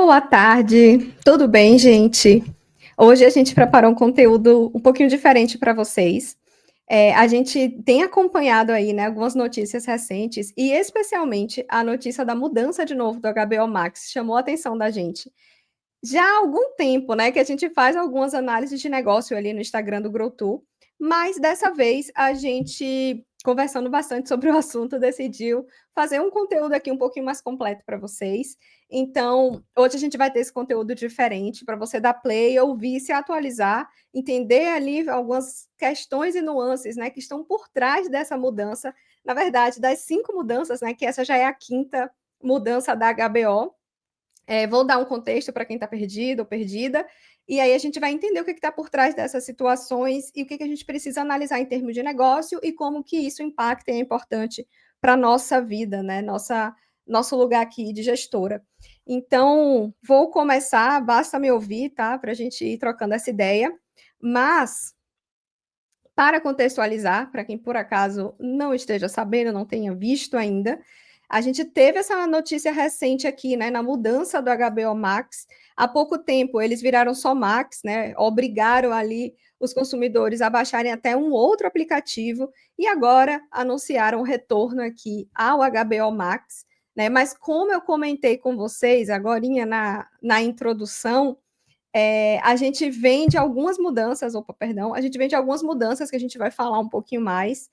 Boa tarde, tudo bem, gente? Hoje a gente preparou um conteúdo um pouquinho diferente para vocês. A gente tem acompanhado aí, né, algumas notícias recentes e especialmente a notícia da mudança de novo do HBO Max chamou a atenção da gente. Já há algum tempo, né, que a gente faz algumas análises de negócio ali no Instagram do GrowTo, mas dessa vez a gente, conversando bastante sobre o assunto, decidiu fazer um conteúdo aqui um pouquinho mais completo para vocês. Então, hoje a gente vai ter esse conteúdo diferente para você dar play, ouvir, se atualizar, entender ali algumas questões e nuances, né, que estão por trás dessa mudança. Na verdade, das 5 mudanças, né, que essa já é a quinta mudança da HBO. Vou dar um contexto para quem está perdido ou perdida, e aí a gente vai entender o que está por trás dessas situações e o que a gente precisa analisar em termos de negócio e como que isso impacta e é importante para a nossa vida, né? Nosso lugar aqui de gestora. Então, vou começar, basta me ouvir, tá? Para a gente ir trocando essa ideia. Mas, para contextualizar, para quem por acaso não esteja sabendo, não tenha visto ainda, a gente teve essa notícia recente aqui, né, na mudança do HBO Max. Há pouco tempo eles viraram só Max, né, obrigaram ali os consumidores a baixarem até um outro aplicativo e agora anunciaram o retorno aqui ao HBO Max, né? Mas como eu comentei com vocês agorinha na introdução, a gente vem de algumas mudanças, a gente vem de algumas mudanças que a gente vai falar um pouquinho mais.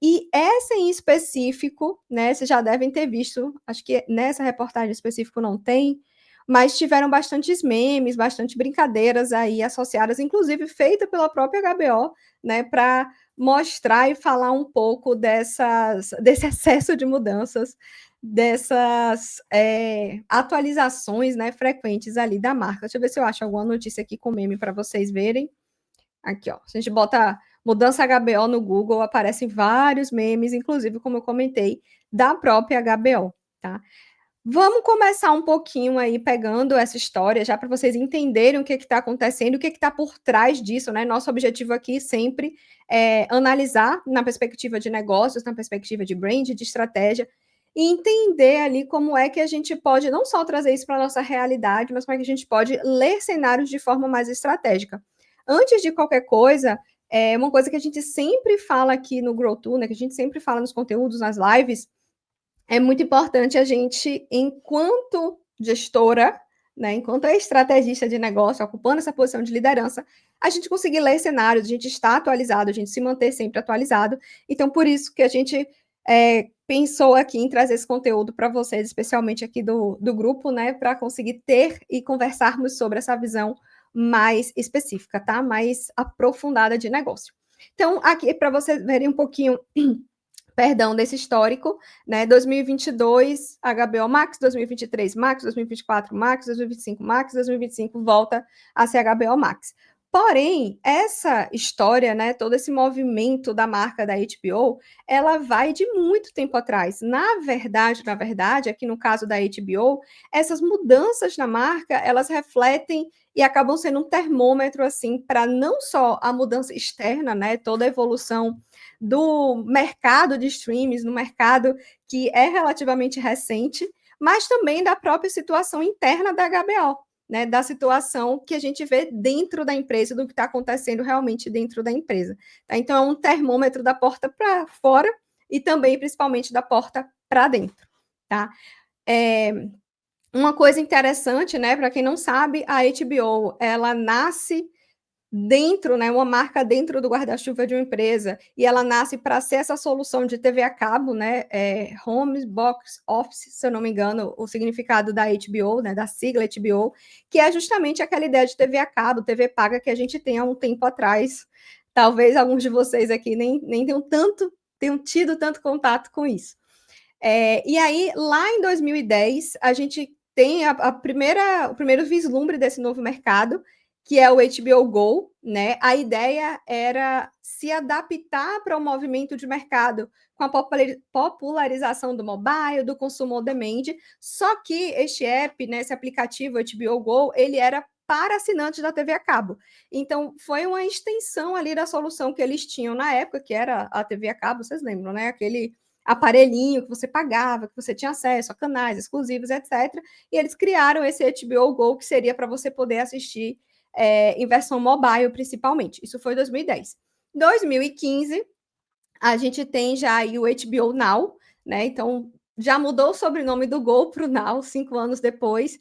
E essa em específico, né, vocês já devem ter visto, acho que nessa reportagem específica não tem, mas tiveram bastantes memes, bastante brincadeiras aí associadas, inclusive feita pela própria HBO, né, para mostrar e falar um pouco desse excesso de mudanças, dessas atualizações, né, frequentes ali da marca. Deixa eu ver se eu acho alguma notícia aqui com meme para vocês verem. Aqui, ó. Se a gente bota mudança HBO no Google, aparecem vários memes, inclusive, como eu comentei, da própria HBO, tá? Vamos começar um pouquinho aí pegando essa história, já para vocês entenderem o que está acontecendo, o que está por trás disso, né? Nosso objetivo aqui sempre é analisar na perspectiva de negócios, na perspectiva de brand, de estratégia, e entender ali como é que a gente pode não só trazer isso para a nossa realidade, mas como é que a gente pode ler cenários de forma mais estratégica. Antes de qualquer coisa, uma coisa que a gente sempre fala aqui no GrowTo, né, que a gente sempre fala nos conteúdos, nas lives, é muito importante a gente, enquanto gestora, né, enquanto estrategista de negócio, ocupando essa posição de liderança, a gente conseguir ler cenários, a gente estar atualizado, a gente se manter sempre atualizado. Então, por isso que a gente pensou aqui em trazer esse conteúdo para vocês, especialmente aqui do grupo, né, para conseguir ter e conversarmos sobre essa visão mais específica, tá? Mais aprofundada de negócio. Então, aqui, para vocês verem um pouquinho desse histórico, né? 2022, HBO Max, 2023 Max, 2024 Max, 2025 Max, 2025 volta a ser HBO Max. Porém, essa história, né, todo esse movimento da marca da HBO, ela vai de muito tempo atrás. Na verdade, aqui no caso da HBO, essas mudanças na marca, elas refletem e acabam sendo um termômetro assim para não só a mudança externa, né, toda a evolução do mercado de streams, no mercado que é relativamente recente, mas também da própria situação interna da HBO, né, da situação que a gente vê dentro da empresa, do que está acontecendo realmente dentro da empresa. Tá? Então, é um termômetro da porta para fora e também, principalmente, da porta para dentro. Tá? Uma coisa interessante, né, para quem não sabe, a HBO, ela nasce dentro, né, uma marca dentro do guarda-chuva de uma empresa, e ela nasce para ser essa solução de TV a cabo, né, Home Box Office, se eu não me engano, o significado da HBO, né, da sigla HBO, que é justamente aquela ideia de TV a cabo, TV paga que a gente tem há um tempo atrás. Talvez alguns de vocês aqui nem tenham tido tanto contato com isso. E aí, lá em 2010, a gente tem o primeiro vislumbre desse novo mercado, que é o HBO Go, né? A ideia era se adaptar para o movimento de mercado com a popularização do mobile, do consumo on demand, só que este app, né, esse aplicativo HBO Go, ele era para assinantes da TV a cabo. Então, foi uma extensão ali da solução que eles tinham na época, que era a TV a cabo, vocês lembram, né? aparelhinho que você pagava, que você tinha acesso a canais exclusivos, etc. E eles criaram esse HBO Go, que seria para você poder assistir em versão mobile, principalmente. Isso foi em 2010. Em 2015, a gente tem já aí o HBO Now, né? Então, já mudou o sobrenome do Go para o Now, 5 anos depois,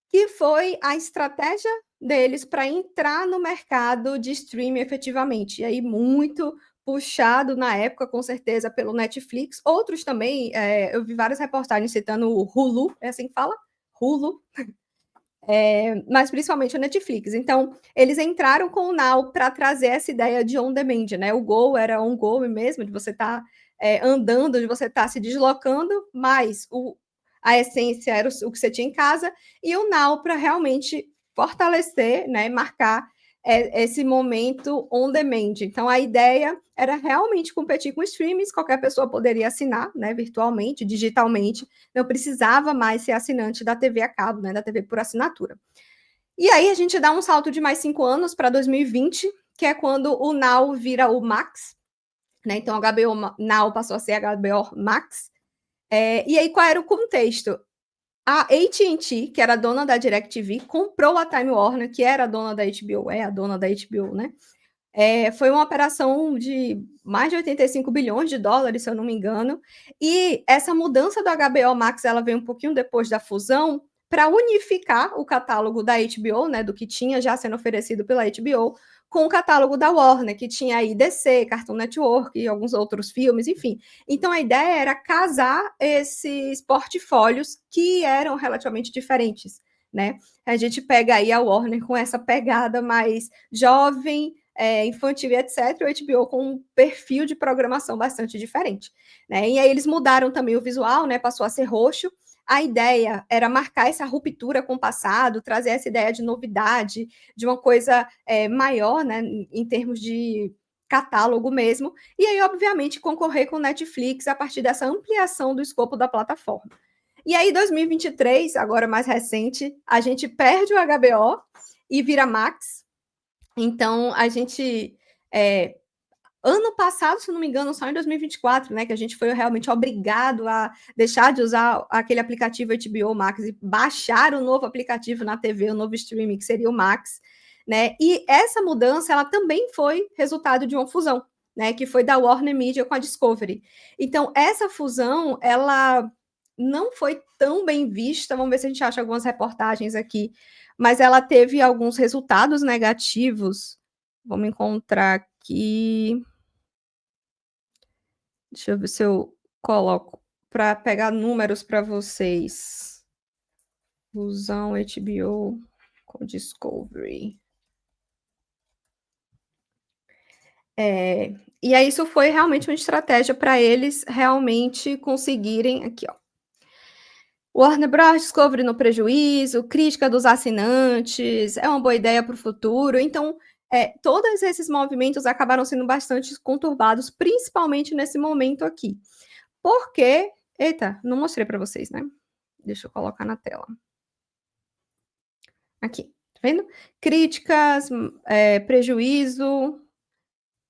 que foi a estratégia deles para entrar no mercado de streaming efetivamente. E aí, muito puxado na época, com certeza, pelo Netflix. Outros também, eu vi várias reportagens citando o Hulu, é assim que fala? Hulu. Mas principalmente o Netflix. Então, eles entraram com o Now para trazer essa ideia de on-demand, né? O Go era on-go mesmo, de você estar andando, de você estar se deslocando, mas a essência era o que você tinha em casa, e o Now para realmente fortalecer, né, marcar esse momento on-demand. Então, a ideia era realmente competir com streamings, qualquer pessoa poderia assinar, né, virtualmente, digitalmente, não precisava mais ser assinante da TV a cabo, né, da TV por assinatura. E aí a gente dá um salto de mais 5 anos para 2020, que é quando o Now vira o Max, né? Então, a HBO Now passou a ser a HBO Max. E aí, qual era o contexto? A AT&T, que era dona da DirecTV, comprou a Time Warner, que era a dona da HBO, é a dona da HBO, né? Foi uma operação de mais de 85 bilhões de dólares, se eu não me engano. E essa mudança do HBO Max, ela veio um pouquinho depois da fusão, para unificar o catálogo da HBO, né, do que tinha já sendo oferecido pela HBO, com o catálogo da Warner, que tinha aí DC, Cartoon Network e alguns outros filmes, enfim. Então a ideia era casar esses portfólios que eram relativamente diferentes, né? A gente pega aí a Warner com essa pegada mais jovem, infantil e etc., o HBO com um perfil de programação bastante diferente, né? E aí eles mudaram também o visual, né? Passou a ser roxo. A ideia era marcar essa ruptura com o passado, trazer essa ideia de novidade, de uma coisa maior, né? Em termos de catálogo mesmo. E aí, obviamente, concorrer com o Netflix a partir dessa ampliação do escopo da plataforma. E aí, 2023, agora mais recente, a gente perde o HBO e vira Max. Então, a gente. Ano passado, se não me engano, só em 2024, né, que a gente foi realmente obrigado a deixar de usar aquele aplicativo HBO Max e baixar o novo aplicativo na TV, o novo streaming, que seria o Max, né? E essa mudança, ela também foi resultado de uma fusão, né, que foi da Warner Media com a Discovery. Então, essa fusão, ela não foi tão bem vista, vamos ver se a gente acha algumas reportagens aqui, mas ela teve alguns resultados negativos. Vamos encontrar aqui. Deixa eu ver se eu coloco para pegar números para vocês. Fusão HBO com Discovery. E aí isso foi realmente uma estratégia para eles realmente conseguirem aqui, ó. Warner Bros. Discovery no prejuízo, crítica dos assinantes, é uma boa ideia para o futuro. Então, todos esses movimentos acabaram sendo bastante conturbados, principalmente nesse momento aqui. Porque, eita, não mostrei para vocês, né? Deixa eu colocar na tela. Aqui, tá vendo? Críticas, prejuízo,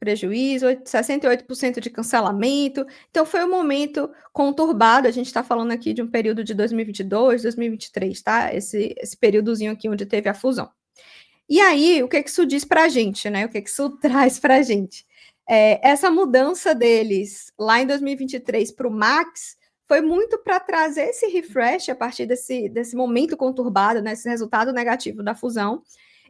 68% de cancelamento. Então, foi um momento conturbado. A gente está falando aqui de um período de 2022, 2023, tá? Esse períodozinho aqui onde teve a fusão. E aí, o que isso diz para a gente, né? O que isso traz para a gente? Essa mudança deles lá em 2023 para o Max foi muito para trazer esse refresh a partir desse momento conturbado, né? Esse resultado negativo da fusão.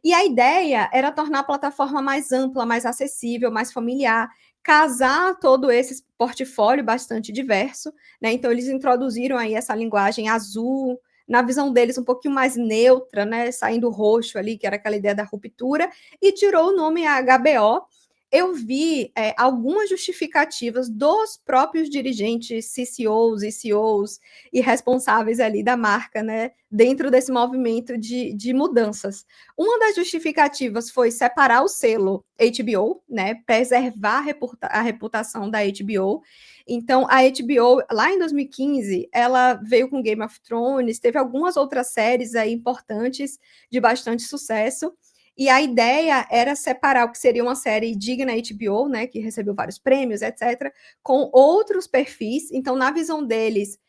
E a ideia era tornar a plataforma mais ampla, mais acessível, mais familiar, casar todo esse portfólio bastante diverso, né? Então, eles introduziram aí essa linguagem azul, na visão deles um pouquinho mais neutra, né, saindo roxo ali, que era aquela ideia da ruptura, e tirou o nome HBO. Eu vi algumas justificativas dos próprios dirigentes, CCOs e CEOs e responsáveis ali da marca, né, dentro desse movimento de mudanças. Uma das justificativas foi separar o selo HBO, né, preservar a reputação da HBO. Então, a HBO, lá em 2015, ela veio com Game of Thrones, teve algumas outras séries aí importantes de bastante sucesso, E a ideia era separar o que seria uma série digna HBO, né, que recebeu vários prêmios, etc., com outros perfis. Então, na visão deles,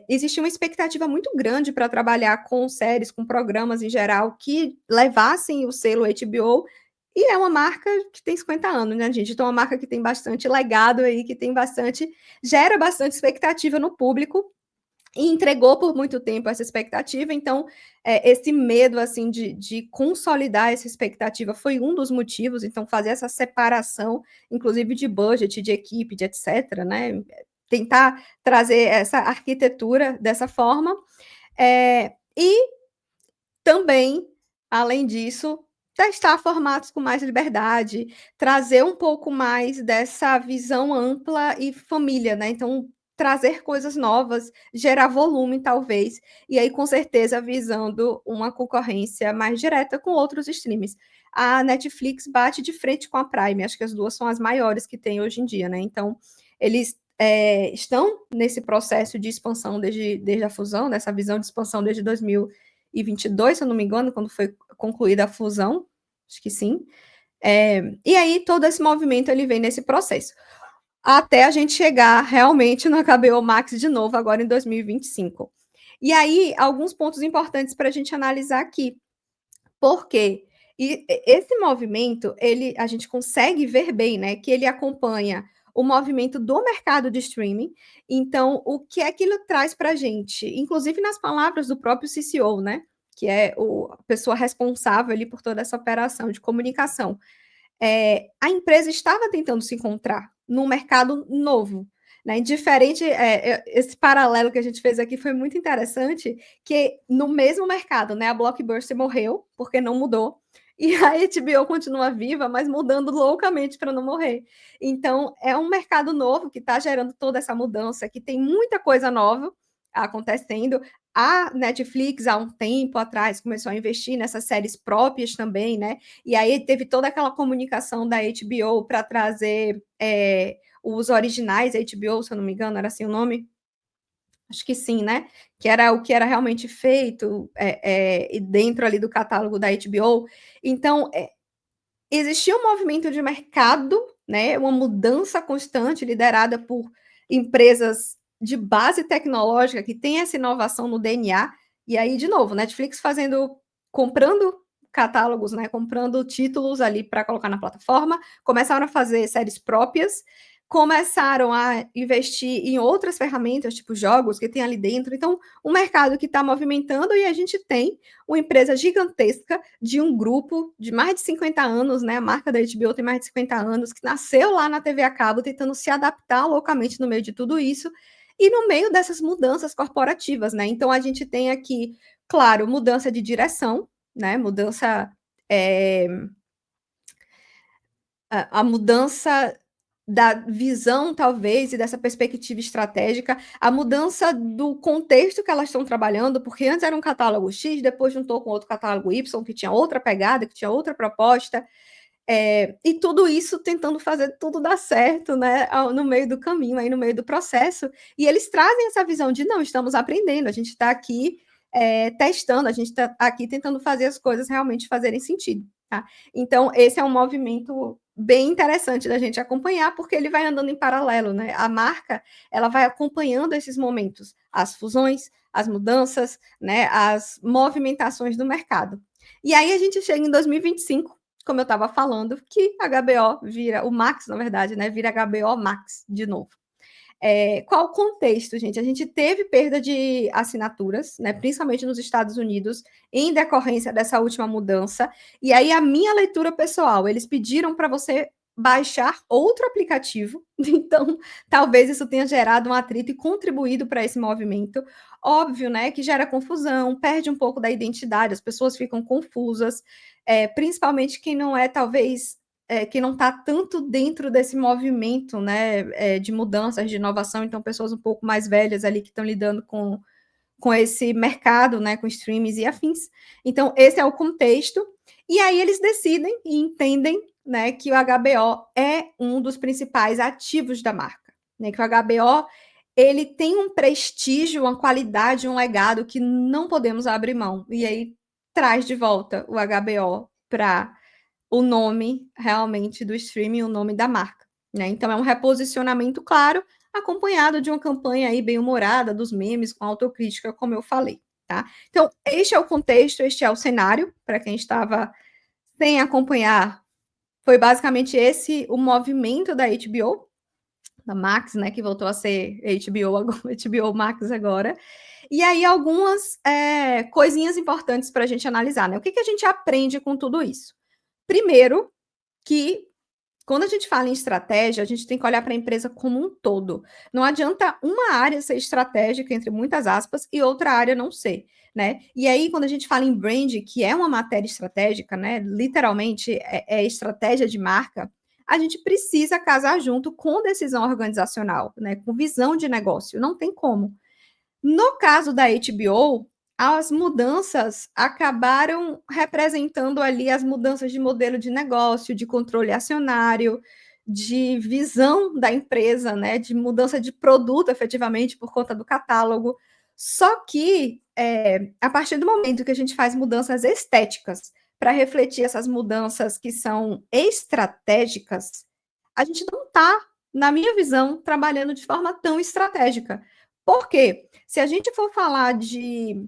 existia uma expectativa muito grande para trabalhar com séries, com programas em geral, que levassem o selo HBO, e é uma marca que tem 50 anos, né, gente? Então, é uma marca que tem bastante legado aí, que tem bastante, gera bastante expectativa no público, e entregou por muito tempo essa expectativa. Então, esse medo assim de consolidar essa expectativa foi um dos motivos. Então, fazer essa separação, inclusive de budget, de equipe, de etc., né? Tentar trazer essa arquitetura dessa forma. E também, além disso, testar formatos com mais liberdade, trazer um pouco mais dessa visão ampla e família, né? Então, trazer coisas novas, gerar volume, talvez, e aí, com certeza, visando uma concorrência mais direta com outros streams. A Netflix bate de frente com a Prime, acho que as duas são as maiores que tem hoje em dia, né? Então, eles estão nesse processo de expansão desde a fusão, dessa visão de expansão desde 2022, se eu não me engano, quando foi concluída a fusão, acho que sim. E aí todo esse movimento ele vem nesse processo, até a gente chegar realmente no HBO Max de novo, agora em 2025. E aí, alguns pontos importantes para a gente analisar aqui. Por quê? E esse movimento, a gente consegue ver bem, né, que ele acompanha o movimento do mercado de streaming. Então, o que é que ele traz para a gente? Inclusive nas palavras do próprio CCO, né, que é a pessoa responsável ali por toda essa operação de comunicação. A empresa estava tentando se encontrar num mercado novo, né? Diferente, esse paralelo que a gente fez aqui foi muito interessante, que no mesmo mercado, né, a Blockbuster morreu porque não mudou, e a HBO continua viva, mas mudando loucamente para não morrer. Então, é um mercado novo que está gerando toda essa mudança, que tem muita coisa nova acontecendo. A Netflix, há um tempo atrás, começou a investir nessas séries próprias também, né? E aí teve toda aquela comunicação da HBO para trazer os originais HBO, se eu não me engano, era assim o nome? Acho que sim, né? Que era o que era realmente feito dentro ali do catálogo da HBO. Então, existia um movimento de mercado, né? Uma mudança constante liderada por empresas de base tecnológica que tem essa inovação no DNA. E aí, de novo, Netflix comprando catálogos, né? Comprando títulos ali para colocar na plataforma, começaram a fazer séries próprias, começaram a investir em outras ferramentas, tipo jogos que tem ali dentro. Então, um mercado que está movimentando, e a gente tem uma empresa gigantesca de um grupo de mais de 50 anos, né? A marca da HBO tem mais de 50 anos, que nasceu lá na TV a cabo, tentando se adaptar loucamente no meio de tudo isso, e no meio dessas mudanças corporativas, né? Então, a gente tem aqui, claro, mudança de direção, né? A mudança da visão, talvez, e dessa perspectiva estratégica, a mudança do contexto que elas estão trabalhando, porque antes era um catálogo X, depois juntou com outro catálogo Y, que tinha outra pegada, que tinha outra proposta, e tudo isso tentando fazer tudo dar certo, né, no meio do caminho, aí no meio do processo, e eles trazem essa visão de, não, estamos aprendendo, a gente está aqui testando, a gente está aqui tentando fazer as coisas realmente fazerem sentido, tá? Então, esse é um movimento bem interessante da gente acompanhar, porque ele vai andando em paralelo, né? A marca, ela vai acompanhando esses momentos, as fusões, as mudanças, né, as movimentações do mercado. E aí a gente chega em 2025, como eu estava falando, que a HBO vira, o Max, na verdade, né, vira HBO Max de novo. Qual o contexto, gente? A gente teve perda de assinaturas, né, principalmente nos Estados Unidos, em decorrência dessa última mudança. E aí, a minha leitura pessoal, eles pediram para você baixar outro aplicativo, então talvez isso tenha gerado um atrito e contribuído para esse movimento. Óbvio, né, que gera confusão, perde um pouco da identidade, as pessoas ficam confusas, principalmente quem não é, talvez, que não está tanto dentro desse movimento, né, de mudanças, de inovação, então pessoas um pouco mais velhas ali que estão lidando com esse mercado, né, com streams e afins. Então, esse é o contexto. E aí eles decidem e entendem, né, que o HBO é um dos principais ativos da marca, né, que o HBO ele tem um prestígio, uma qualidade, um legado que não podemos abrir mão. E aí traz de volta o HBO para o nome realmente do streaming, o nome da marca, né? Então é um reposicionamento claro, acompanhado de uma campanha aí bem humorada, dos memes com autocrítica, como eu falei, tá? Então, este é o contexto, este é o cenário, para quem estava sem acompanhar, foi basicamente esse o movimento da HBO, da Max, né, que voltou a ser HBO, HBO Max agora. E aí algumas coisinhas importantes para a gente analisar, né? O que a gente aprende com tudo isso? Primeiro, que quando a gente fala em estratégia, a gente tem que olhar para a empresa como um todo. Não adianta uma área ser estratégica, entre muitas aspas, e outra área não ser, né? E aí, quando a gente fala em brand, que é uma matéria estratégica, né? Literalmente é estratégia de marca, a gente precisa casar junto com decisão organizacional, né? Com visão de negócio. Não tem como. No caso da HBO, as mudanças acabaram representando ali as mudanças de modelo de negócio, de controle acionário, de visão da empresa, né, de mudança de produto efetivamente por conta do catálogo. Só que a partir do momento que a gente faz mudanças estéticas para refletir essas mudanças que são estratégicas, a gente não está, na minha visão, trabalhando de forma tão estratégica. Por quê? Se a gente for falar de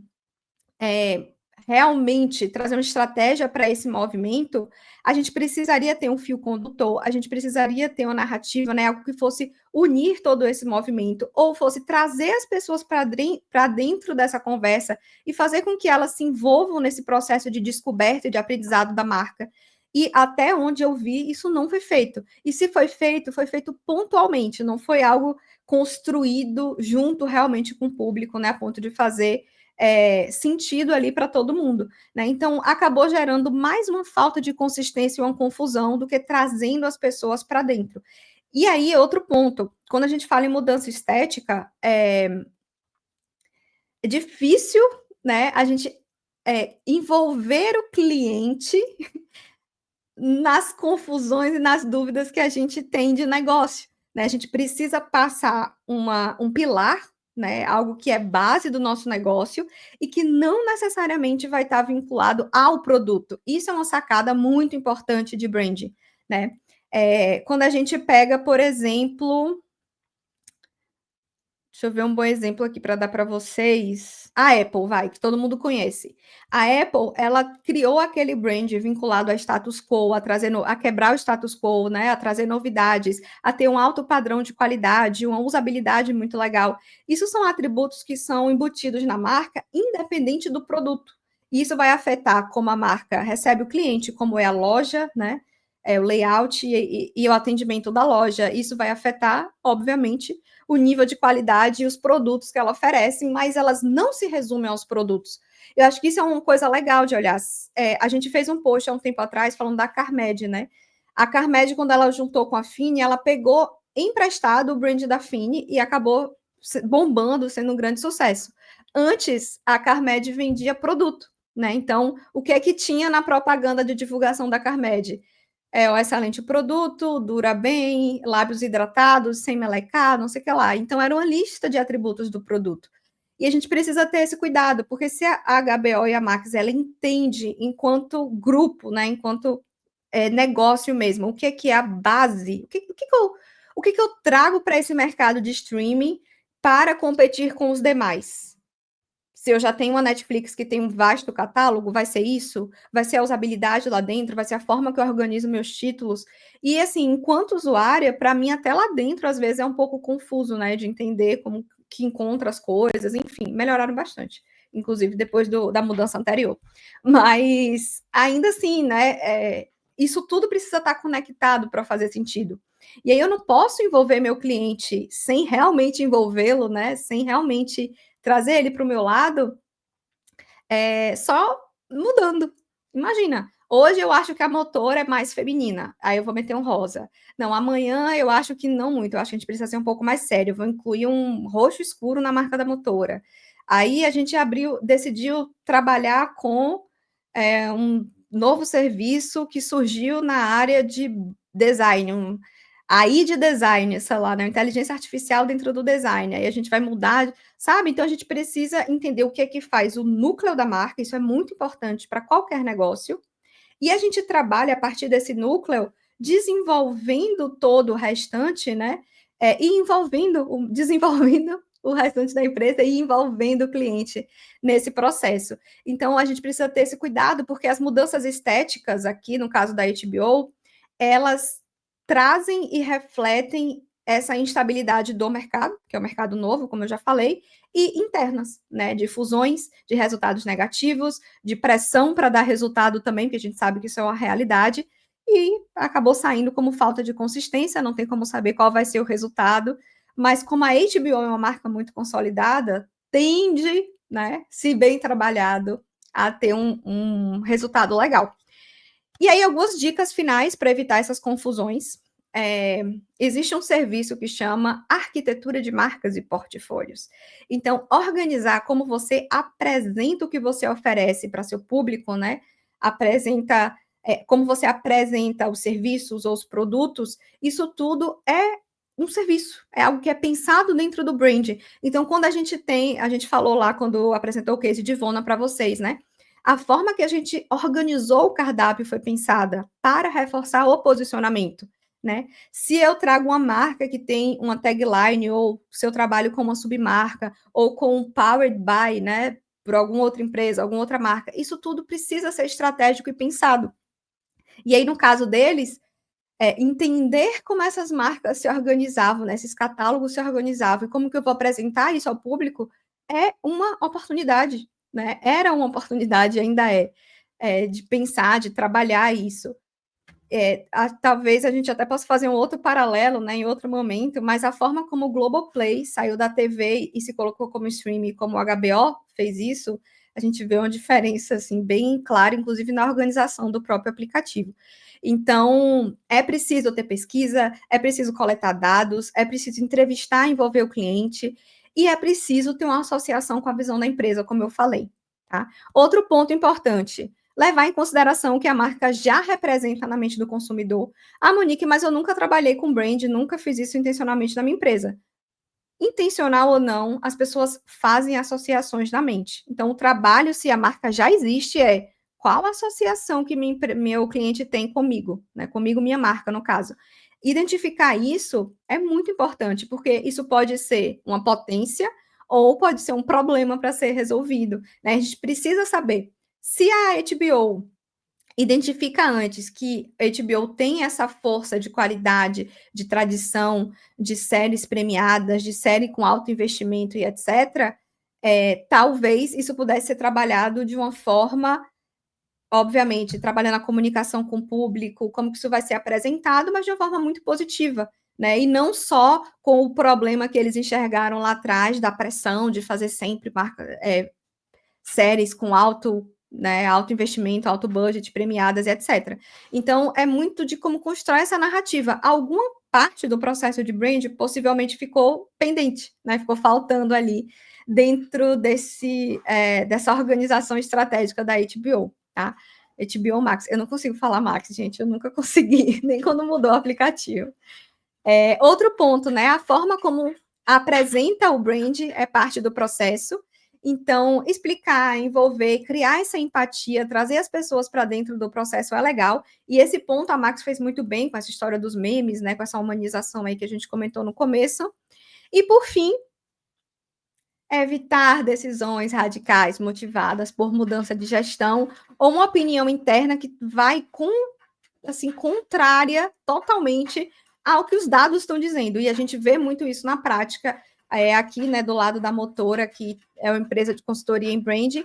realmente trazer uma estratégia para esse movimento, a gente precisaria ter um fio condutor, a gente precisaria ter uma narrativa, né, algo que fosse unir todo esse movimento, ou fosse trazer as pessoas para dentro dessa conversa e fazer com que elas se envolvam nesse processo de descoberta e de aprendizado da marca. E até onde eu vi, isso não foi feito. E se foi feito pontualmente, não foi algo construído junto realmente com o público, né, a ponto de fazer sentido ali para todo mundo, né? Então acabou gerando mais uma falta de consistência e uma confusão do que trazendo as pessoas para dentro. E aí, outro ponto, quando a gente fala em mudança estética, é difícil, né, a gente envolver o cliente nas confusões e nas dúvidas que a gente tem de negócio, né? A gente precisa passar um pilar, né? Algo que é base do nosso negócio e que não necessariamente vai estar vinculado ao produto. Isso é uma sacada muito importante de branding, né? Quando a gente pega, por exemplo, deixa eu ver um bom exemplo aqui para dar para vocês. A Apple, vai, que todo mundo conhece. A Apple, ela criou aquele brand vinculado a status quo, a quebrar o status quo, né? A trazer novidades, a ter um alto padrão de qualidade, uma usabilidade muito legal. Isso são atributos que são embutidos na marca, independente do produto. Isso vai afetar como a marca recebe o cliente, como é a loja, né? O layout e o atendimento da loja. Isso vai afetar, obviamente, o nível de qualidade e os produtos que ela oferece, mas elas não se resumem aos produtos. Eu acho que isso é uma coisa legal de olhar. A gente fez um post há um tempo atrás falando da Carmed, né? A Carmed, quando ela juntou com a Fini, ela pegou emprestado o brand da Fini e acabou bombando, sendo um grande sucesso. Antes, a Carmed vendia produto, né? Então, o que é que tinha na propaganda de divulgação da Carmed? Um excelente produto, dura bem, lábios hidratados, sem melecar, não sei o que lá. Então, era uma lista de atributos do produto. E a gente precisa ter esse cuidado, porque se a HBO e a Max, ela entende enquanto grupo, né, enquanto negócio mesmo, o que é a base, o que eu trago para esse mercado de streaming para competir com os demais? Se eu já tenho uma Netflix que tem um vasto catálogo, vai ser isso? Vai ser a usabilidade lá dentro? Vai ser a forma que eu organizo meus títulos? E, assim, enquanto usuária, para mim, até lá dentro, às vezes, é um pouco confuso, né? De entender como que encontra as coisas. Enfim, melhoraram bastante. Inclusive, depois da mudança anterior. Mas, ainda assim, né? Isso tudo precisa estar conectado para fazer sentido. E aí eu não posso envolver meu cliente sem realmente envolvê-lo, né? Sem realmente trazer ele para o meu lado, só mudando. Imagina, hoje eu acho que a motor é mais feminina, aí eu vou meter um rosa. Não, amanhã eu acho que não muito, eu acho que a gente precisa ser um pouco mais sério, eu vou incluir um roxo escuro na marca da motora. Aí a gente decidiu trabalhar com um novo serviço que surgiu na área de design, AI de design, sei lá, né? Inteligência artificial dentro do design. Aí a gente vai mudar, sabe? Então a gente precisa entender o que é que faz o núcleo da marca, isso é muito importante para qualquer negócio, E a gente trabalha a partir desse núcleo, desenvolvendo todo o restante, né? E desenvolvendo o restante da empresa e envolvendo o cliente nesse processo. Então, a gente precisa ter esse cuidado, porque as mudanças estéticas, aqui no caso da HBO, elas trazem e refletem essa instabilidade do mercado, que é o mercado novo, como eu já falei, e internas, né, de fusões, de resultados negativos, de pressão para dar resultado também, porque a gente sabe que isso é uma realidade, e acabou saindo como falta de consistência, não tem como saber qual vai ser o resultado, mas como a HBO é uma marca muito consolidada, tende, né, se bem trabalhado, a ter um resultado legal. E aí, algumas dicas finais para evitar essas confusões. Existe um serviço que chama Arquitetura de Marcas e Portfólios. Então, organizar como você apresenta o que você oferece para seu público, né? Como você apresenta os serviços ou os produtos, isso tudo é um serviço, é algo que é pensado dentro do brand. Então, quando a gente falou lá, quando apresentou o case de Vona para vocês, né? A forma que a gente organizou o cardápio foi pensada para reforçar o posicionamento, né? Se eu trago uma marca que tem uma tagline, ou se eu trabalho com uma submarca, ou com um powered by, né, por alguma outra empresa, alguma outra marca, isso tudo precisa ser estratégico e pensado. E aí, no caso deles, entender como essas marcas se organizavam, né, esses catálogos se organizavam, e como que eu vou apresentar isso ao público, é uma oportunidade, né? Era uma oportunidade, ainda de pensar, de trabalhar isso. Talvez a gente até possa fazer um outro paralelo, né, em outro momento, mas a forma como o Globoplay saiu da TV e se colocou como streaming, como o HBO fez isso, a gente vê uma diferença assim, bem clara, inclusive na organização do próprio aplicativo. Então, é preciso ter pesquisa, é preciso coletar dados, é preciso entrevistar, envolver o cliente, e é preciso ter uma associação com a visão da empresa, como eu falei. Tá? Outro ponto importante, levar em consideração o que a marca já representa na mente do consumidor. Ah, Monique, mas eu nunca trabalhei com brand, nunca fiz isso intencionalmente na minha empresa. Intencional ou não, as pessoas fazem associações na mente. Então, o trabalho, se a marca já existe, é qual a associação que meu cliente tem comigo, né? Comigo, minha marca, no caso. Identificar isso é muito importante, porque isso pode ser uma potência ou pode ser um problema para ser resolvido, né? A gente precisa saber se a HBO identifica antes que a HBO tem essa força de qualidade, de tradição, de séries premiadas, de série com alto investimento e etc., talvez isso pudesse ser trabalhado de uma forma, obviamente, trabalhando a comunicação com o público, como que isso vai ser apresentado, mas de uma forma muito positiva, né? E não só com o problema que eles enxergaram lá atrás, da pressão de fazer sempre séries com alto investimento, alto budget, premiadas, etc. Então, é muito de como constrói essa narrativa. Alguma parte do processo de brand possivelmente ficou pendente, né? Ficou faltando ali dentro dessa organização estratégica da HBO, tá? HBO Max. Eu não consigo falar Max, gente, eu nunca consegui, nem quando mudou o aplicativo. Outro ponto, né? A forma como apresenta o brand é parte do processo. Então, explicar, envolver, criar essa empatia, trazer as pessoas para dentro do processo é legal. E esse ponto a Max fez muito bem com essa história dos memes, né? Com essa humanização aí que a gente comentou no começo. E, por fim, evitar decisões radicais motivadas por mudança de gestão ou uma opinião interna que vai contrária totalmente ao que os dados estão dizendo. E a gente vê muito isso na prática, aqui, né, do lado da Motora, que é uma empresa de consultoria em brand,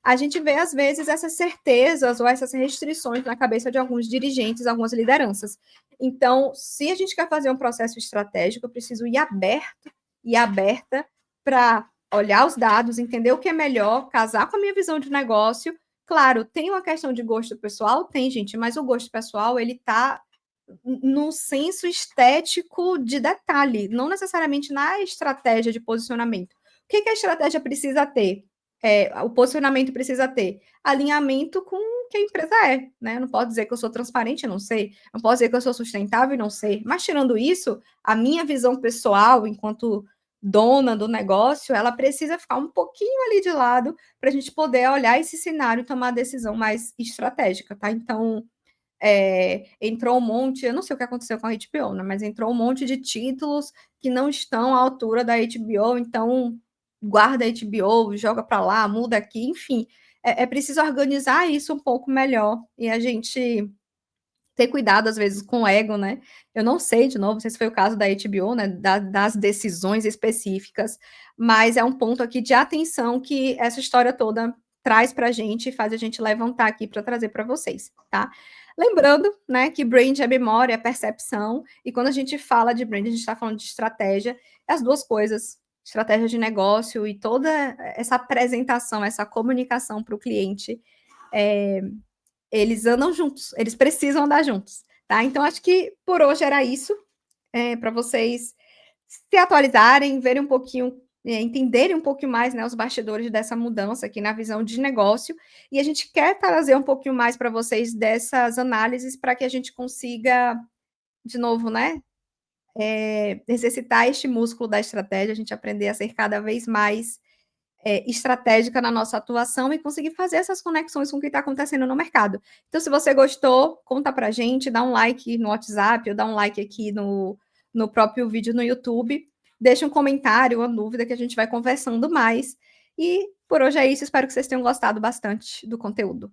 a gente vê, às vezes, essas certezas ou essas restrições na cabeça de alguns dirigentes, algumas lideranças. Então, se a gente quer fazer um processo estratégico, eu preciso ir aberto e aberta para olhar os dados, entender o que é melhor, casar com a minha visão de negócio. Claro, tem uma questão de gosto pessoal? Tem, gente, mas o gosto pessoal, ele está no senso estético de detalhe, não necessariamente na estratégia de posicionamento. O que a estratégia precisa ter? O posicionamento precisa ter alinhamento com o que a empresa é, né? Eu não posso dizer que eu sou transparente, não sei. Não posso dizer que eu sou sustentável, não sei. Mas, tirando isso, a minha visão pessoal, enquanto dona do negócio, ela precisa ficar um pouquinho ali de lado para a gente poder olhar esse cenário e tomar a decisão mais estratégica, tá? Então, entrou um monte, eu não sei o que aconteceu com a HBO, né, mas entrou um monte de títulos que não estão à altura da HBO, então guarda a HBO, joga para lá, muda aqui, enfim, é preciso organizar isso um pouco melhor e a gente ter cuidado, às vezes, com o ego, né. Eu não sei, de novo, não sei se foi o caso da HBO, né, das decisões específicas, mas é um ponto aqui de atenção que essa história toda traz pra gente e faz a gente levantar aqui para trazer para vocês, tá. Lembrando, né, que brand é memória, é percepção, e quando a gente fala de brand, a gente está falando de estratégia, é as 2 coisas, estratégia de negócio e toda essa apresentação, essa comunicação para o cliente, eh eles andam juntos, eles precisam andar juntos, tá. Então acho que por hoje era isso, para vocês se atualizarem, verem um pouquinho, entenderem um pouquinho mais, né, os bastidores dessa mudança aqui na visão de negócio, e a gente quer trazer um pouquinho mais para vocês dessas análises para que a gente consiga, de novo, né, exercitar este músculo da estratégia, a gente aprender a ser cada vez mais estratégica na nossa atuação e conseguir fazer essas conexões com o que está acontecendo no mercado. Então, se você gostou, conta pra gente, dá um like no WhatsApp ou dá um like aqui no próprio vídeo no YouTube, deixa um comentário, uma dúvida que a gente vai conversando mais. E por hoje é isso, espero que vocês tenham gostado bastante do conteúdo.